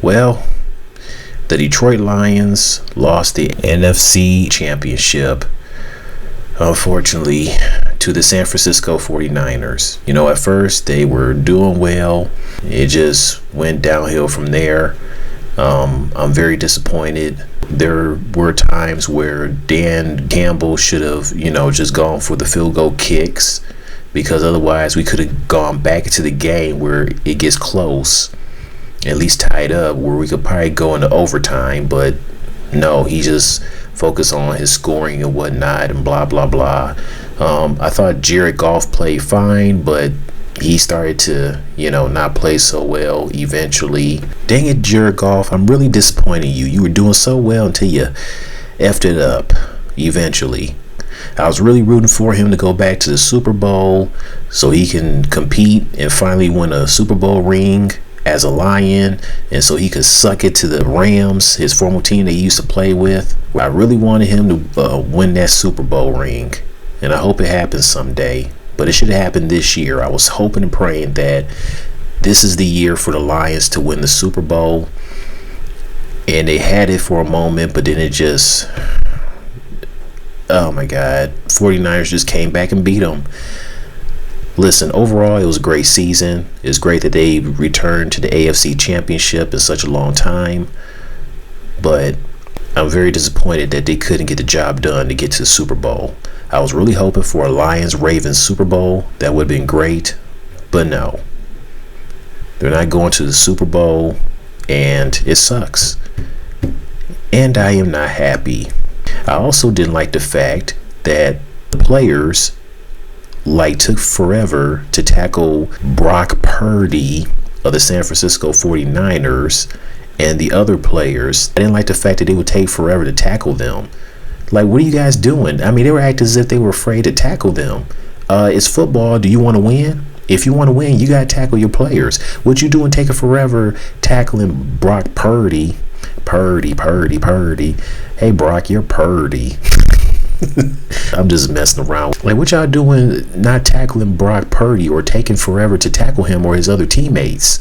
Well, the Detroit Lions lost the NFC Championship, unfortunately, to the San Francisco 49ers. At first they were doing well. It just went downhill from there. I'm very disappointed. There were times where Dan Campbell should have, just gone for the field goal kicks, because otherwise we could have gone back into the game where it gets close, at least tied up, where we could probably go into overtime. But no, he just focused on his scoring and whatnot and blah, blah, blah. I thought Jared Goff played fine, but he started to, not play so well eventually. Dang it, Jared Goff, I'm really disappointed in you. You were doing so well until you effed it up eventually. I was really rooting for him to go back to the Super Bowl so he can compete and finally win a Super Bowl ring as a Lion, and so he could suck it to the Rams, his former team that he used to play with. I really wanted him to win that Super Bowl ring, and I hope it happens someday. But it should have happened this year. I was hoping and praying that this is the year for the Lions to win the Super Bowl. And they had it for a moment, but then it just, oh my God, 49ers just came back and beat them. Listen, overall, it was a great season. It's great that they returned to the AFC Championship in such a long time. But I'm very disappointed that they couldn't get the job done to get to the Super Bowl. I was really hoping for a Lions-Ravens Super Bowl. That would have been great. But no. They're not going to the Super Bowl, and it sucks. And I am not happy. I also didn't like the fact that the players took forever to tackle Brock Purdy of the San Francisco 49ers and the other players. I didn't like the fact that they would take forever to tackle them. What are you guys doing? I mean, they were acting as if they were afraid to tackle them. It's football. Do you want to win? If you want to win, you got to tackle your players. What you doing taking forever tackling Brock Purdy? Purdy. Hey, Brock, you're Purdy. I'm just messing around. What y'all doing not tackling Brock Purdy or taking forever to tackle him or his other teammates?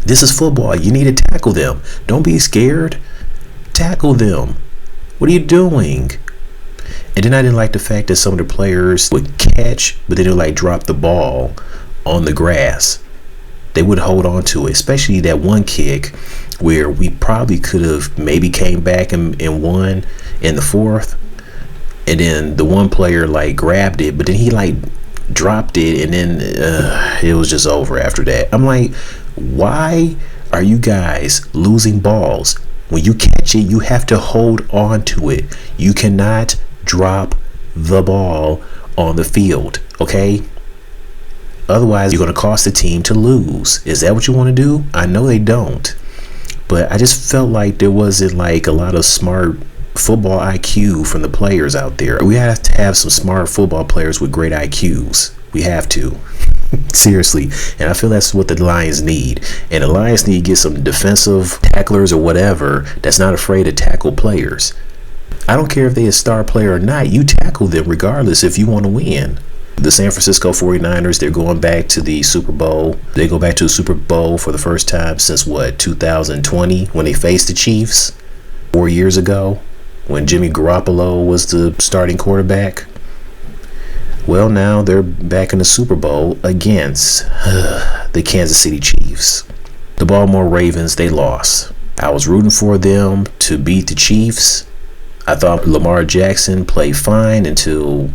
This is football. You need to tackle them. Don't be scared. Tackle them. What are you doing? And then I didn't like the fact that some of the players would catch, but then they would drop the ball on the grass. They would hold on to it, especially that one kick where we probably could have maybe came back and won in the fourth. And then the one player grabbed it, but then he dropped it, and then it was just over after that. I'm like, why are you guys losing balls? When you catch it, you have to hold on to it. You cannot drop the ball on the field, okay? Otherwise, you're going to cost the team to lose. Is that what you want to do? I know they don't. But I just felt like there wasn't a lot of smart football IQ from the players out there. We have to have some smart football players with great IQs. We have to. Seriously. And I feel that's what the Lions need. And the Lions need to get some defensive tacklers or whatever that's not afraid to tackle players. I don't care if they're a star player or not. You tackle them regardless if you want to win. The San Francisco 49ers, they're going back to the Super Bowl. They go back to the Super Bowl for the first time since 2020 when they faced the Chiefs 4 years ago when Jimmy Garoppolo was the starting quarterback. Well, now they're back in the Super Bowl against the Kansas City Chiefs. The Baltimore Ravens, they lost. I was rooting for them to beat the Chiefs. I thought Lamar Jackson played fine until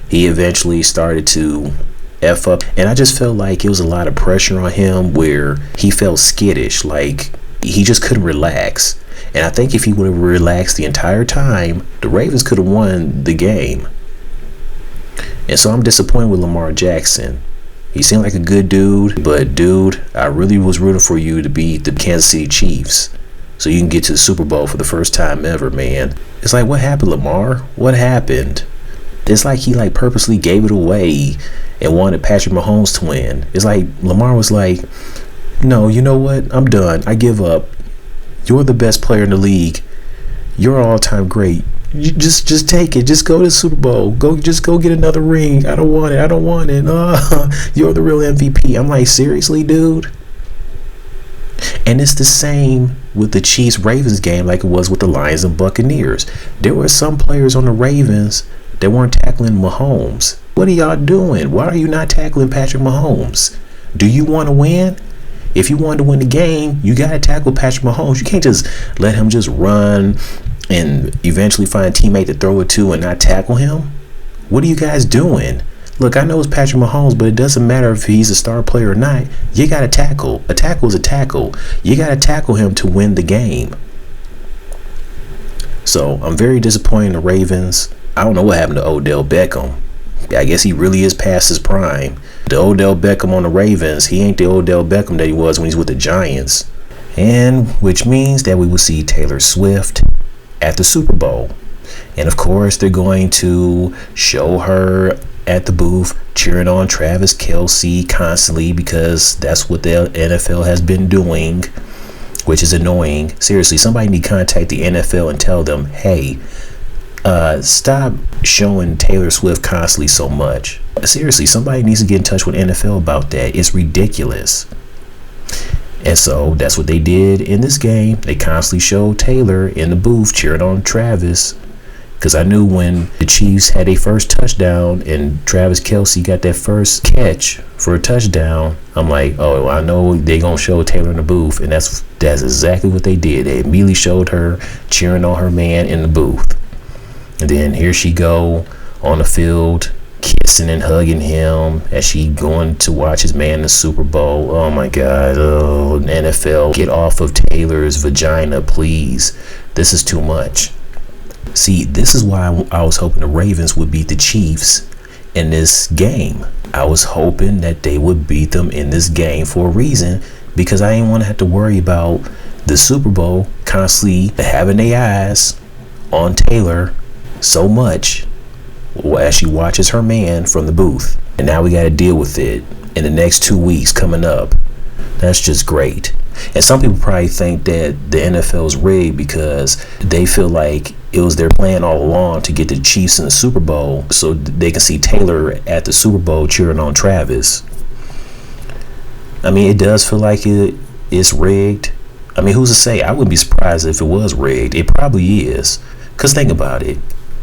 he eventually started to F up. And I just felt like it was a lot of pressure on him where he felt skittish, he just couldn't relax. And I think if he would have relaxed the entire time, the Ravens could have won the game. And so I'm disappointed with Lamar Jackson. He seemed like a good dude, but dude, I really was rooting for you to beat the Kansas City Chiefs so you can get to the Super Bowl for the first time ever, man. It's what happened, Lamar? What happened? It's he purposely gave it away and wanted Patrick Mahomes to win. It's Lamar was no, you know what? I'm done. I give up. You're the best player in the league. You're all-time great. You just take it. Just go to the Super Bowl. Go get another ring. I don't want it. You're the real MVP. I'm seriously, dude? And it's the same with the Chiefs-Ravens game like it was with the Lions and Buccaneers. There were some players on the Ravens that weren't tackling Mahomes. What are y'all doing? Why are you not tackling Patrick Mahomes? Do you want to win? If you want to win the game, you got to tackle Patrick Mahomes. You can't just let him just run and eventually find a teammate to throw it to and not tackle him. What are you guys doing? Look, I know it's Patrick Mahomes, but it doesn't matter if he's a star player or not. You got to tackle. A tackle is a tackle. You got to tackle him to win the game. So I'm very disappointed in the Ravens. I don't know what happened to Odell Beckham. I guess he really is past his prime. The Odell Beckham on the Ravens, he ain't the Odell Beckham that he was when he's with the Giants. And which means that we will see Taylor Swift at the Super Bowl. And of course, they're going to show her at the booth cheering on Travis Kelce constantly, because that's what the NFL has been doing, which is annoying. Seriously, somebody need to contact the NFL and tell them, hey, stop showing Taylor Swift constantly so much. Seriously, somebody needs to get in touch with NFL about that. It's ridiculous. And so that's what they did in this game. They constantly showed Taylor in the booth cheering on Travis. Because I knew when the Chiefs had their first touchdown and Travis Kelce got that first catch for a touchdown, I'm like, oh, I know they're going to show Taylor in the booth. And that's exactly what they did. They immediately showed her cheering on her man in the booth. And then here she go on the field, kissing and hugging him as she going to watch his man in the Super Bowl. Oh, my God. Oh, NFL, get off of Taylor's vagina, please. This is too much. See, this is why I was hoping the Ravens would beat the Chiefs in this game. I was hoping that they would beat them in this game for a reason, because I didn't want to have to worry about the Super Bowl constantly having their eyes on Taylor so much as she watches her man from the booth. And now we got to deal with it in the next 2 weeks coming up. That's just great. And some people probably think that the NFL is rigged because they feel like it was their plan all along to get the Chiefs in the Super Bowl so they can see Taylor at the Super Bowl cheering on Travis. I mean, it does feel like it's rigged. I mean, who's to say? I wouldn't be surprised if it was rigged. It probably is. Because think about it.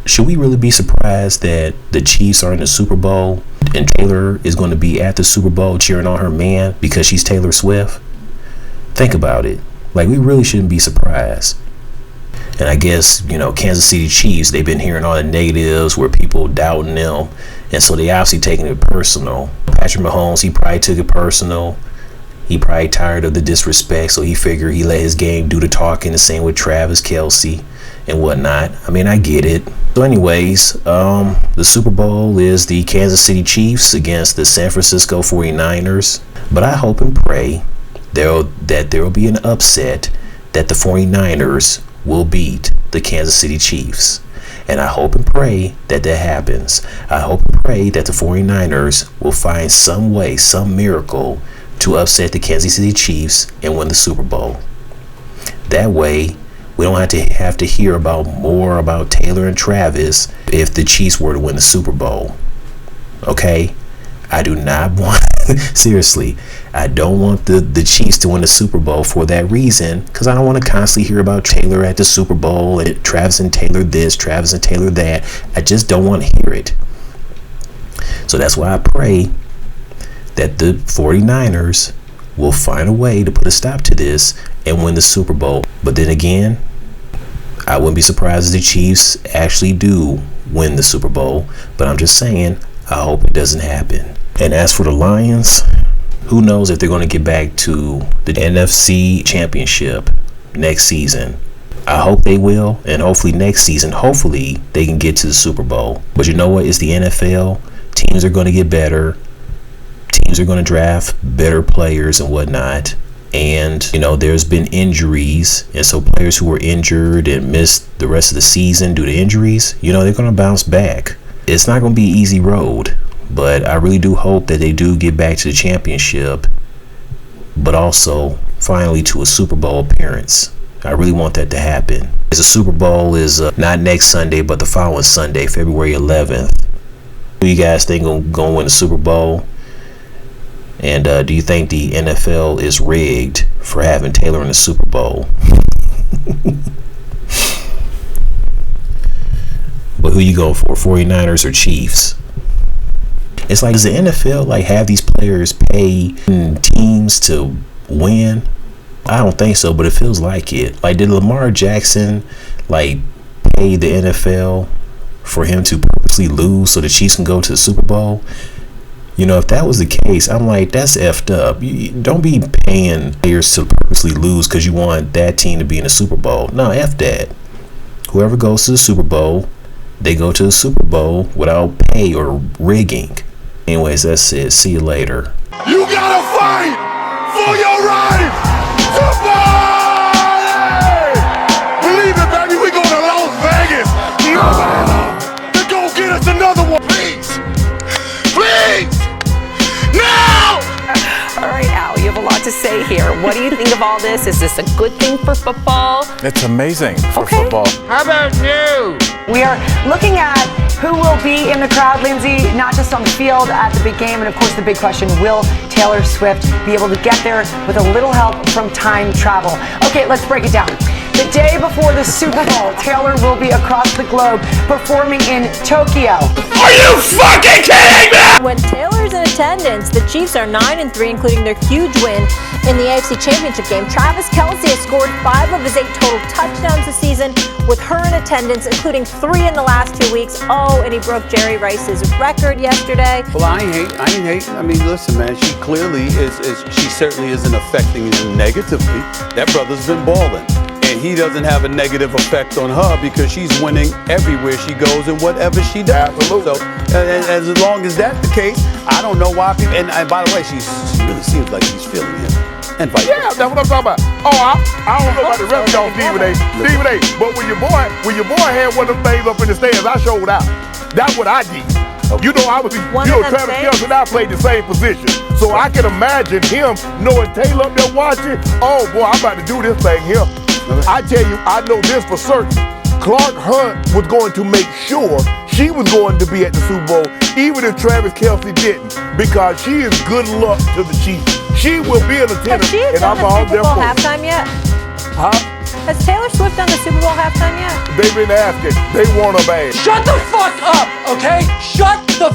Should we really be surprised that the Chiefs are in the Super Bowl and Taylor is going to be at the Super Bowl cheering on her man because she's Taylor Swift? Think about it. Like, we really shouldn't be surprised. And I guess, Kansas City Chiefs, they've been hearing all the negatives where people doubting them. And so they obviously taking it personal. Patrick Mahomes, he probably took it personal. He probably tired of the disrespect. So he figured he let his game do the talking, the same with Travis Kelce and whatnot. I mean, I get it. So anyways, the Super Bowl is the Kansas City Chiefs against the San Francisco 49ers. But I hope and pray that there will be an upset, that the 49ers will beat the Kansas City Chiefs. And I hope and pray that happens. I hope and pray that the 49ers will find some way, some miracle to upset the Kansas City Chiefs and win the Super Bowl. That way, we don't have to hear more about Taylor and Travis if the Chiefs were to win the Super Bowl. Okay? I do not want, seriously, I don't want the Chiefs to win the Super Bowl for that reason, because I don't want to constantly hear about Taylor at the Super Bowl and Travis and Taylor this, Travis and Taylor that. I just don't want to hear it. So that's why I pray that the 49ers will find a way to put a stop to this and win the Super Bowl. But then again, I wouldn't be surprised if the Chiefs actually do win the Super Bowl. But I'm just saying, I hope it doesn't happen. And as for the Lions, who knows if they're going to get back to the NFC Championship next season. I hope they will, and hopefully next season, hopefully they can get to the Super Bowl. But you know what? It's the NFL. Teams are going to get better. Teams are going to draft better players and whatnot. And, there's been injuries. And so players who were injured and missed the rest of the season due to injuries, they're going to bounce back. It's not going to be an easy road. But I really do hope that they do get back to the championship, but also finally to a Super Bowl appearance. I really want that to happen. The Super Bowl is not next Sunday, but the following Sunday, February 11th. Who you guys think going to win the Super Bowl? And do you think the NFL is rigged for having Taylor in the Super Bowl? But who you going for, 49ers or Chiefs? It's like, does the NFL like have these players pay teams to win? I don't think so, but it feels like it. Like, did Lamar Jackson like pay the NFL for him to purposely lose so the Chiefs can go to the Super Bowl? You know, if that was the case, I'm like, that's effed up. You don't be paying players to purposely lose because you want that team to be in the Super Bowl. No, F that. Whoever goes to the Super Bowl, they go to the Super Bowl without pay or rigging. Anyways, that's it. See you later. You gotta fight for your right to party! Believe it, baby, we go to Las Vegas. To go get us another one. Please! Please! Now! All right, Al, you have a lot to say here. What do you think of all this? Is this a good thing for football? It's amazing for football. How about you? We are looking at who will be in the crowd, Lindsay, not just on the field at the big game. And of course, the big question, will Taylor Swift be able to get there with a little help from time travel? Okay, let's break it down. The day before the Super Bowl, Taylor will be across the globe performing in Tokyo. Are you fucking kidding me? When Taylor's in attendance, the Chiefs are 9-3, including their huge win in the AFC Championship game. Travis Kelce has scored 5 of his 8 total touchdowns this season with her in attendance, including 3 in the last 2 weeks. Oh, and he broke Jerry Rice's record yesterday. Well, I ain't hate. I mean, listen, man, she clearly she certainly isn't affecting him negatively. That brother's been balling. And he doesn't have a negative effect on her because she's winning everywhere she goes and whatever she does. Absolutely. So, as long as that's the case, I don't know why people. And by the way, she really seems like she's feeling him. And vice Yeah, that's what I'm talking about. Oh, I don't know about the rest of y'all, Stephen A. But when your boy had one of them things up in the stands, I showed out. That's what I did. Okay. You know, Travis Kelce and I played the same position. So I can imagine him knowing Taylor up there watching. Oh boy, I'm about to do this thing here. I tell you, I know this for certain. Clark Hunt was going to make sure she was going to be at the Super Bowl, even if Travis Kelce didn't, because she is good luck to the Chiefs. She will be in attendance, and I'm all there for it. Has she done the Super Bowl halftime yet? Huh? Has Taylor Swift done the Super Bowl halftime yet? They've been asking. They want her bad. Shut the fuck up, okay? Shut the